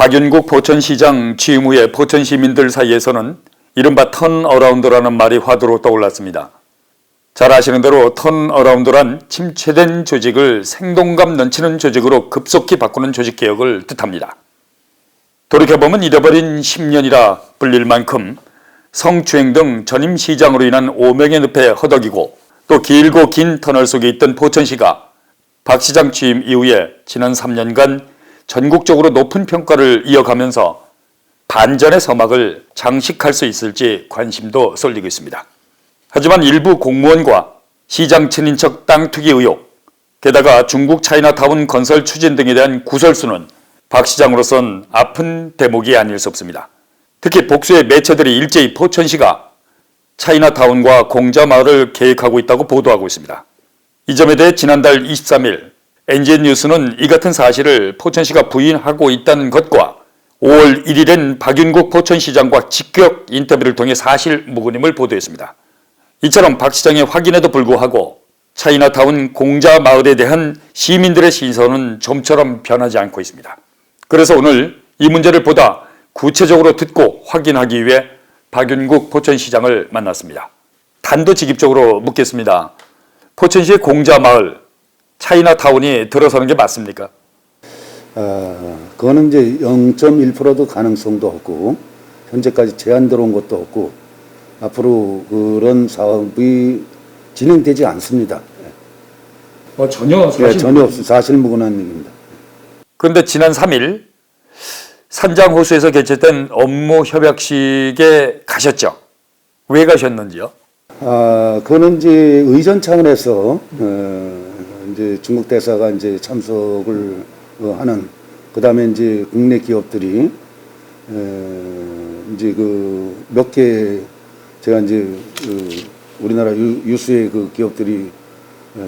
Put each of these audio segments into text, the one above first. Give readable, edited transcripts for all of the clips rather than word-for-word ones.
박윤국 포천시장 취임 후에 포천 시민들 사이에서는 이른바 턴어라운드라는 말이 화두로 떠올랐습니다. 잘 아시는 대로 턴어라운드란 침체된 조직을 생동감 넘치는 조직으로 급속히 바꾸는 조직개혁을 뜻합니다. 돌이켜보면 잃어버린 10년이라 불릴 만큼 성추행 등 전임 시장으로 인한 오명의 늪에 허덕이고 또 길고 긴 터널 속에 있던 포천시가 박 시장 취임 이후에 지난 3년간 전국적으로 높은 평가를 이어가면서 반전의 서막을 장식할 수 있을지 관심도 쏠리고 있습니다. 하지만 일부 공무원과 시장 친인척 땅 투기 의혹, 게다가 중국 차이나타운 건설 추진 등에 대한 구설수는 박 시장으로선 아픈 대목이 아닐 수 없습니다. 특히 복수의 매체들이 일제히 포천시가 차이나타운과 공자마을을 계획하고 있다고 보도하고 있습니다. 이 점에 대해 지난달 23일 NGN뉴스는 이 같은 사실을 포천시가 부인하고 있다는 것과 5월 1일엔 박윤국 포천시장과 직격 인터뷰를 통해 사실 무근임을 보도했습니다. 이처럼 박 시장의 확인에도 불구하고 차이나타운 공자마을에 대한 시민들의 시선은 좀처럼 변하지 않고 있습니다. 그래서 오늘 이 문제를 보다 구체적으로 듣고 확인하기 위해 박윤국 포천시장을 만났습니다. 단도직입적으로 묻겠습니다. 포천시의 공자마을, 차이나타운이 들어서는 게 맞습니까? 그거는 이제 0.1%도 가능성도 없고 현재까지 제한 들어온 것도 없고 앞으로 그런 사업이 진행되지 않습니다. 전혀 사실 전혀 없어 사실무근한 얘기입니다. 그런데 지난 3일 산장호수에서 개최된 업무협약식에 가셨죠? 왜 가셨는지요? 그거는 이제 의전 차원에서 이제 중국 대사가 이제 참석을 하는 그다음에 이제 국내 기업들이 이제 그 몇 개 제가 이제 우리나라 유수의 그 기업들이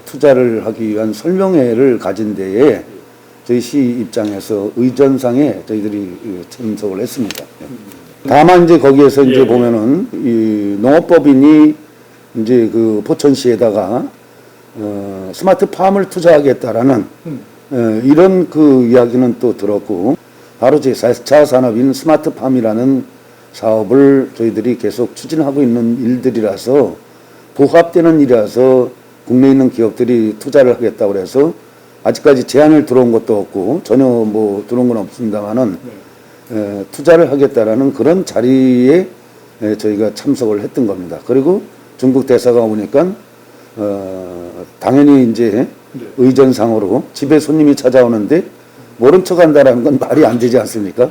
투자를 하기 위한 설명회를 가진 데에 저희 시 입장에서 의전상에 저희들이 참석을 했습니다. 다만 이제 거기에서 이제 보면은 이 농업법인이 이제 그 포천시에다가 스마트팜을 투자하겠다라는 이런 그 이야기는 또 들었고 바로 제 4차 산업인 스마트팜이라는 사업을 저희들이 계속 추진하고 있는 일들이라서 부합되는 일이라서 국내에 있는 기업들이 투자를 하겠다고 그래서 아직까지 제안을 들어온 것도 없고 전혀 뭐 들어온 건 없습니다만은 투자를 하겠다라는 그런 자리에 저희가 참석을 했던 겁니다. 그리고 중국 대사가 오니까 당연히 이제 의전상으로 집에 손님이 찾아오는데 모른 척 한다라는 건 말이 안 되지 않습니까?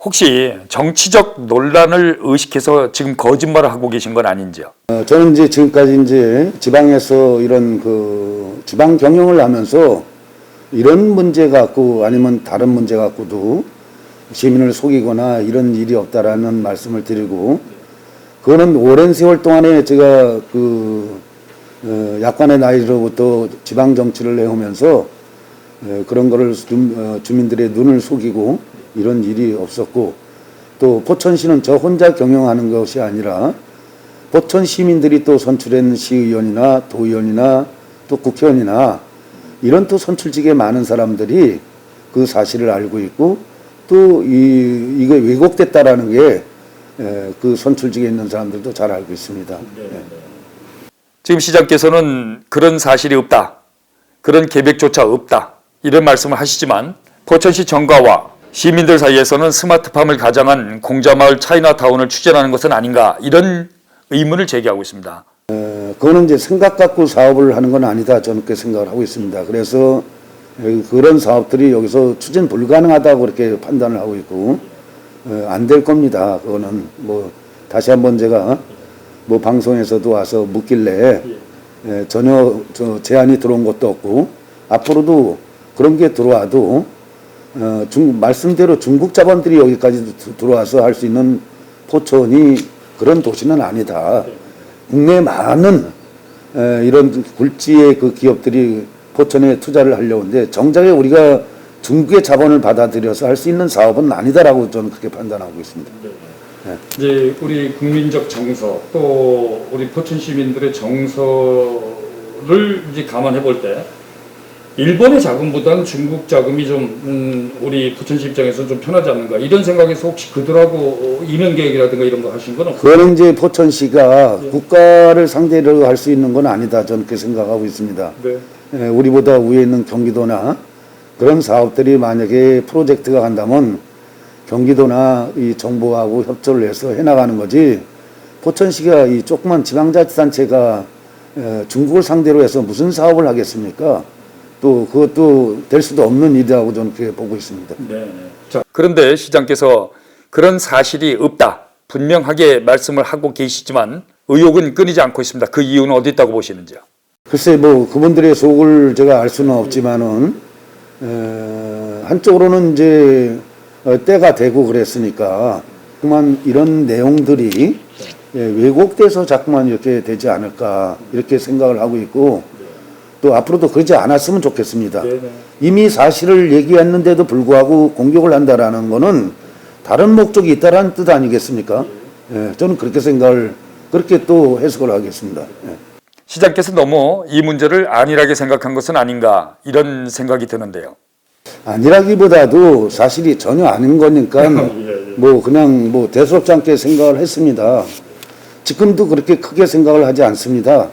혹시 정치적 논란을 의식해서 지금 거짓말을 하고 계신 건 아닌지요? 저는 이제 지금까지 이제 지방에서 이런 그 지방 경영을 하면서 이런 문제 갖고 아니면 다른 문제 갖고도 시민을 속이거나 이런 일이 없다라는 말씀을 드리고 그거는 오랜 세월 동안에 제가 그 약관의 나이로부터 지방 정치를 해오면서 그런 거를 주민들의 눈을 속이고 이런 일이 없었고 또 포천시는 저 혼자 경영하는 것이 아니라 포천 시민들이 또 선출한 시의원이나 도의원이나 또 국회의원이나 이런 또 선출직에 많은 사람들이 그 사실을 알고 있고 또 이게 왜곡됐다라는 게 그 선출직에 있는 사람들도 잘 알고 있습니다. 지금 시장께서는 그런 사실이 없다, 그런 계획조차 없다 이런 말씀을 하시지만 포천시 정가와 시민들 사이에서는 스마트팜을 가장한 공자마을 차이나타운을 추진하는 것은 아닌가 이런 의문을 제기하고 있습니다. 그거는 이제 생각 갖고 사업을 하는 건 아니다 저는 그렇게 생각을 하고 있습니다. 그래서 그런 사업들이 여기서 추진 불가능하다고 그렇게 판단을 하고 있고 안 될 겁니다. 그거는 뭐 다시 한번 제가 뭐 방송에서도 와서 묻길래 전혀 제안이 들어온 것도 없고 앞으로도 그런 게 들어와도 말씀대로 중국 자본들이 여기까지 들어와서 할 수 있는 포천이 그런 도시는 아니다. 국내 많은 이런 굴지의 그 기업들이 포천에 투자를 하려고 하는데 정작에 우리가 중국의 자본을 받아들여서 할 수 있는 사업은 아니다라고 저는 그렇게 판단하고 있습니다. 네. 이제 우리 국민적 정서 또 우리 포천 시민들의 정서를 이제 감안해 볼 때 일본의 자금보다는 중국 자금이 좀 우리 포천시 입장에서 좀 편하지 않는가 이런 생각에서 혹시 그들하고 이면 계획이라든가 이런 거 하신 건 없어요? 그거는 이제 포천시가 국가를 상대로 할 수 있는 건 아니다. 저는 그렇게 생각하고 있습니다. 네. 우리보다 위에 있는 경기도나 그런 사업들이 만약에 프로젝트가 간다면 경기도나 이 정부하고 협조를 해서 해나가는 거지, 포천시가 이 조그만 지방자치단체가 중국을 상대로 해서 무슨 사업을 하겠습니까? 또 그것도 될 수도 없는 일이라고 저는 그렇게 보고 있습니다. 네. 자, 그런데 시장께서 그런 사실이 없다 분명하게 말씀을 하고 계시지만 의혹은 끊이지 않고 있습니다. 그 이유는 어디 있다고 보시는지요? 글쎄 뭐 그분들의 속을 제가 알 수는 없지만은 한쪽으로는 이제 때가 되고 그랬으니까 그만 이런 내용들이 왜곡돼서 자꾸만 이렇게 되지 않을까 이렇게 생각을 하고 있고, 또 앞으로도 그러지 않았으면 좋겠습니다. 네네. 이미 사실을 얘기했는데도 불구하고 공격을 한다라는 거는 다른 목적이 있다라는 뜻 아니겠습니까? 저는 그렇게 생각을 그렇게 또 해석을 하겠습니다. 시장께서 너무 이 문제를 안일하게 생각한 것은 아닌가 이런 생각이 드는데요. 아니라기보다도 사실이 전혀 아닌 거니까 뭐 그냥 뭐 대수롭지 않게 생각을 했습니다. 지금도 그렇게 크게 생각을 하지 않습니다.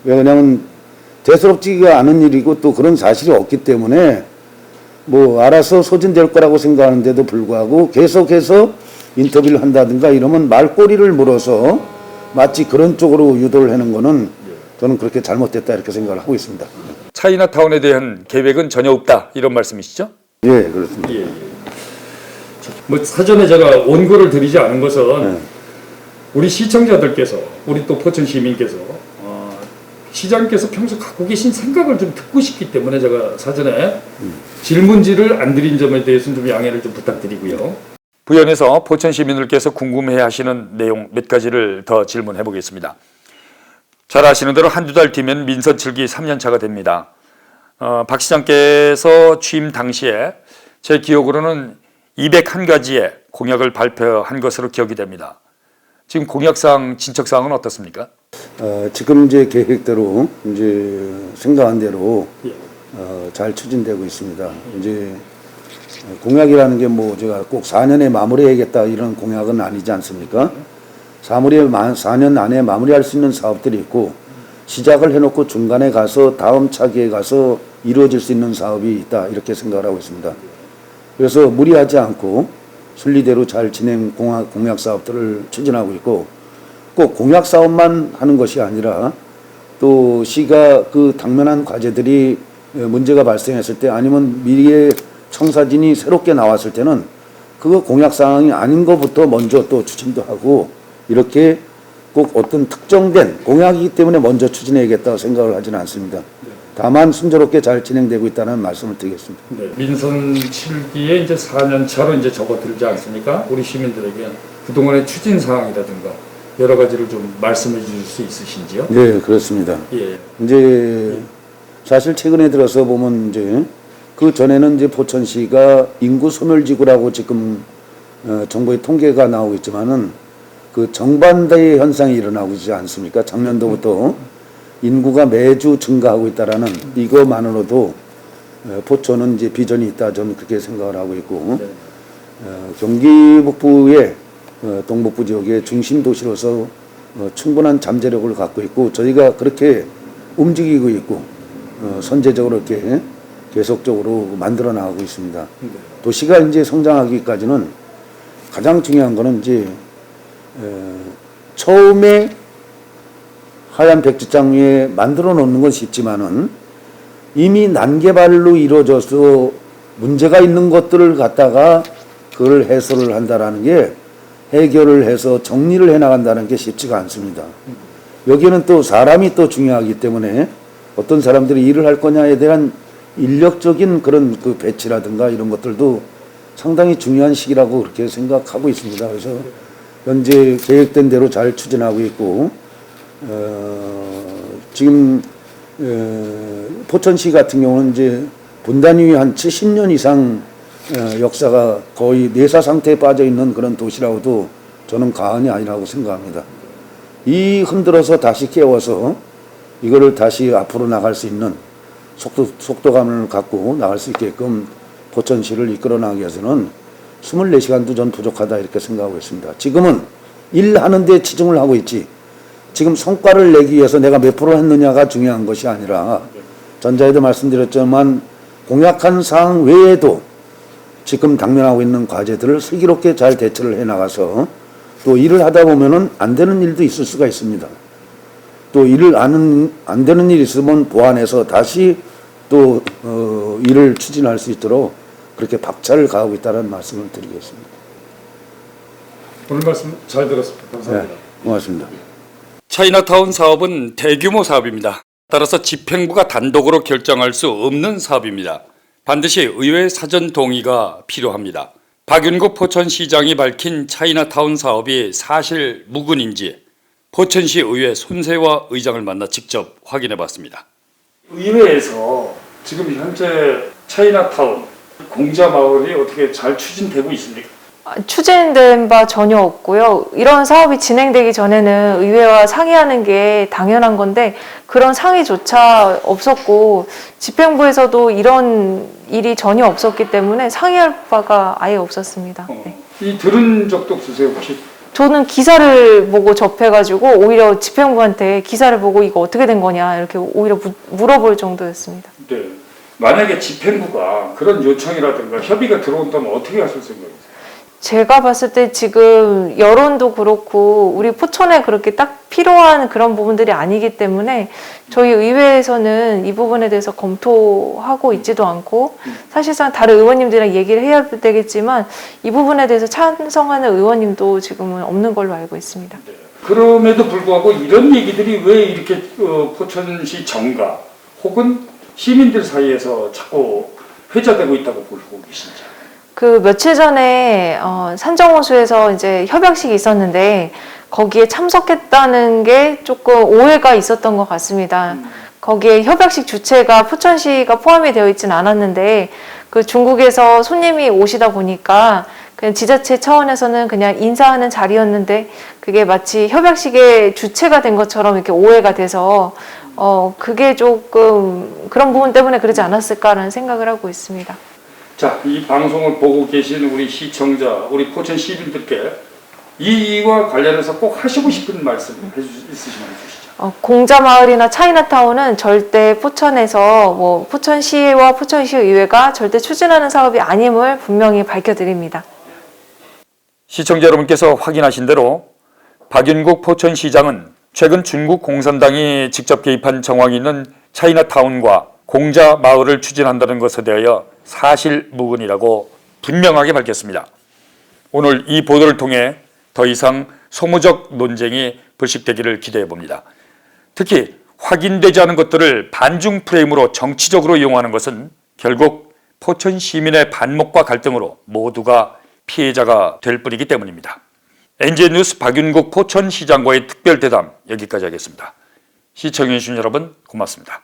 왜냐하면 대수롭지가 않은 일이고 또 그런 사실이 없기 때문에 뭐 알아서 소진될 거라고 생각하는데도 불구하고 계속해서 인터뷰를 한다든가 이러면 말꼬리를 물어서 마치 그런 쪽으로 유도를 하는 거는 저는 그렇게 잘못됐다 이렇게 생각을 하고 있습니다. 차이나타운에 대한 계획은 전혀 없다 이런 말씀이시죠? 예, 그렇습니다. 예. 뭐 사전에 제가 원고를 드리지 않은 것은 우리 시청자들께서 우리 또 포천 시민께서 시장께서 평소 갖고 계신 생각을 좀 듣고 싶기 때문에 제가 사전에 질문지를 안 드린 점에 대해서는 좀 양해를 좀 부탁드리고요. 부연해서 포천 시민들께서 궁금해하시는 내용 몇 가지를 더 질문해 보겠습니다. 잘 아시는 대로 한두 달 뒤면 민선 7기 3년차가 됩니다. 박 시장께서 취임 당시에 제 기억으로는 201가지의 공약을 발표한 것으로 기억이 됩니다. 지금 공약사항, 진척사항은 어떻습니까? 지금 이제 계획대로 이제 생각한 대로 잘 추진되고 있습니다. 이제 공약이라는 게 뭐 제가 꼭 4년에 마무리해야겠다 이런 공약은 아니지 않습니까? 4년 안에 마무리할 수 있는 사업들이 있고 시작을 해놓고 중간에 가서 다음 차기에 가서 이루어질 수 있는 사업이 있다 이렇게 생각을 하고 있습니다. 그래서 무리하지 않고 순리대로 잘 진행 공약 사업들을 추진하고 있고, 꼭 공약 사업만 하는 것이 아니라 또 시가 그 당면한 과제들이 문제가 발생했을 때 아니면 미래 청사진이 새롭게 나왔을 때는 그거 공약 사항이 아닌 것부터 먼저 또 추진도 하고, 이렇게 꼭 어떤 특정된 공약이기 때문에 먼저 추진해야겠다고 생각을 하지는 않습니다. 다만 순조롭게 잘 진행되고 있다는 말씀을 드리겠습니다. 네, 민선 7기에 이제 4년 차로 이제 접어들지 않습니까? 우리 시민들에게 그동안의 추진 사항이라든가 여러 가지를 좀 말씀해 주실 수 있으신지요? 네, 그렇습니다. 예. 이제 사실 최근에 들어서 보면 이제 그 전에는 이제 포천시가 인구 소멸지구라고 지금 정부의 통계가 나오고 있지만은 그 정반대의 현상이 일어나고 있지 않습니까? 작년도부터 인구가 매주 증가하고 있다라는 이것만으로도 포천은 이제 비전이 있다 저는 그렇게 생각을 하고 있고, 경기 북부의 동북부 지역의 중심 도시로서 충분한 잠재력을 갖고 있고 저희가 그렇게 움직이고 있고 선제적으로 이렇게 계속적으로 만들어 나가고 있습니다. 도시가 이제 성장하기까지는 가장 중요한 거는 이제 처음에 하얀 백지장 위에 만들어 놓는 건 쉽지만은 이미 난개발로 이루어져서 문제가 있는 것들을 갖다가 그걸 해소를 한다라는 게, 해결을 해서 정리를 해 나간다는 게 쉽지가 않습니다. 여기는 또 사람이 또 중요하기 때문에 어떤 사람들이 일을 할 거냐에 대한 인력적인 그런 그 배치라든가 이런 것들도 상당히 중요한 시기라고 그렇게 생각하고 있습니다. 그래서 현재 계획된 대로 잘 추진하고 있고, 지금 포천시 같은 경우는 이제 분단 이후에 한 70년 이상 역사가 거의 내사 상태에 빠져 있는 그런 도시라고도 저는 과언이 아니라고 생각합니다. 이 흔들어서 다시 깨워서 이거를 다시 앞으로 나갈 수 있는 속도감을 갖고 나갈 수 있게끔 포천시를 이끌어 나가기 위해서는 24시간도 전 부족하다 이렇게 생각하고 있습니다. 지금은 일하는 데 치중을 하고 있지, 지금 성과를 내기 위해서 내가 몇 프로 했느냐가 중요한 것이 아니라, 전자에도 말씀드렸지만 공약한 사항 외에도 지금 당면하고 있는 과제들을 슬기롭게 잘 대처를 해 나가서, 또 일을 하다 보면은 안 되는 일도 있을 수가 있습니다. 또 일을 안 되는 일이 있으면 보완해서 다시 또 일을 추진할 수 있도록 그렇게 박차를 가하고 있다는 말씀을 드리겠습니다. 오늘 말씀 잘 들었습니다. 감사합니다. 네, 고맙습니다. 차이나타운 사업은 대규모 사업입니다. 따라서 집행부가 단독으로 결정할 수 없는 사업입니다. 반드시 의회 사전 동의가 필요합니다. 박윤국 포천시장이 밝힌 차이나타운 사업이 사실 무근인지 포천시 의회 손세화 의장을 만나 직접 확인해 봤습니다. 의회에서 지금 현재 차이나타운 공자마을이 어떻게 잘 추진되고 있습니까? 추진된 바 전혀 없고요. 이런 사업이 진행되기 전에는 의회와 상의하는 게 당연한 건데 그런 상의조차 없었고 집행부에서도 이런 일이 전혀 없었기 때문에 상의할 바가 아예 없었습니다. 네. 이 들은 적도 없으세요 혹시? 저는 기사를 보고 접해가지고 오히려 집행부한테 기사를 보고 이거 어떻게 된 거냐 이렇게 오히려 물어볼 정도였습니다. 네. 만약에 집행부가 그런 요청이라든가 협의가 들어온다면 어떻게 하실 생각이세요? 제가 봤을 때 지금 여론도 그렇고 우리 포천에 그렇게 딱 필요한 그런 부분들이 아니기 때문에 저희 의회에서는 이 부분에 대해서 검토하고 있지도 않고 사실상 다른 의원님들이랑 얘기를 해야 되겠지만 이 부분에 대해서 찬성하는 의원님도 지금은 없는 걸로 알고 있습니다. 네. 그럼에도 불구하고 이런 얘기들이 왜 이렇게 포천시 정가 혹은 시민들 사이에서 자꾸 회자되고 있다고 보고 계신지? 그 며칠 전에 산정호수에서 이제 협약식이 있었는데 거기에 참석했다는 게 조금 오해가 있었던 것 같습니다. 거기에 협약식 주체가 포천시가 포함이 되어 있지는 않았는데 그 중국에서 손님이 오시다 보니까 그냥 지자체 차원에서는 그냥 인사하는 자리였는데 그게 마치 협약식의 주체가 된 것처럼 이렇게 오해가 돼서 그게 조금 그런 부분 때문에 그러지 않았을까라는 생각을 하고 있습니다. 자, 이 방송을 보고 계신 우리 시청자, 우리 포천 시민들께 이와 관련해서 꼭 하시고 싶은 말씀 있으시면 해주시죠. 공자마을이나 차이나타운은 절대 포천에서 뭐 포천시와 포천시 의회가 절대 추진하는 사업이 아님을 분명히 밝혀드립니다. 시청자 여러분께서 확인하신 대로 박윤국 포천시장은 최근 중국 공산당이 직접 개입한 정황이 있는 차이나타운과 공자마을을 추진한다는 것에 대하여 사실무근이라고 분명하게 밝혔습니다. 오늘 이 보도를 통해 더 이상 소모적 논쟁이 불식되기를 기대해 봅니다. 특히 확인되지 않은 것들을 반중 프레임으로 정치적으로 이용하는 것은 결국 포천 시민의 반목과 갈등으로 모두가 피해자가 될 뿐이기 때문입니다. NJ 뉴스 박윤국 포천시장과의 특별대담 여기까지 하겠습니다. 시청해주신 여러분 고맙습니다.